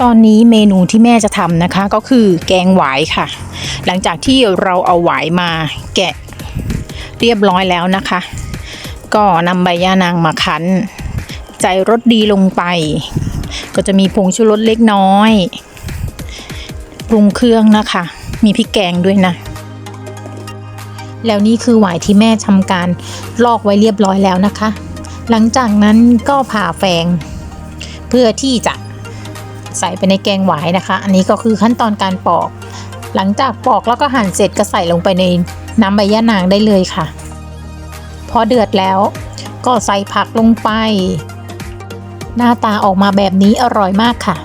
ตอนนี้เมนูที่แม่จะทำนะคะก็คือแกงหวายค่ะหลังจากที่เราเอาหวายมาแกะเรียบร้อยแล้วนะคะก็นำใบย่านางมาคั้นใส่รสดีลงไปก็จะมีผงชูรสเล็กน้อยปรุงเครื่องนะคะมีพริกแกงด้วยนะแล้วนี่คือหวายที่แม่ทำการลอกไว้เรียบร้อยแล้วนะคะหลังจากนั้นก็ผ่าแฟงเพื่อที่จะใส่ไปในแกงหวายนะคะอันนี้ก็คือขั้นตอนการปอกหลังจากปอกแล้วก็หั่นเสร็จก็ใส่ลงไปในน้ำใบย่านางได้เลยค่ะพอเดือดแล้วก็ใส่ผักลงไปหน้าตาออกมาแบบนี้อร่อยมากค่ะ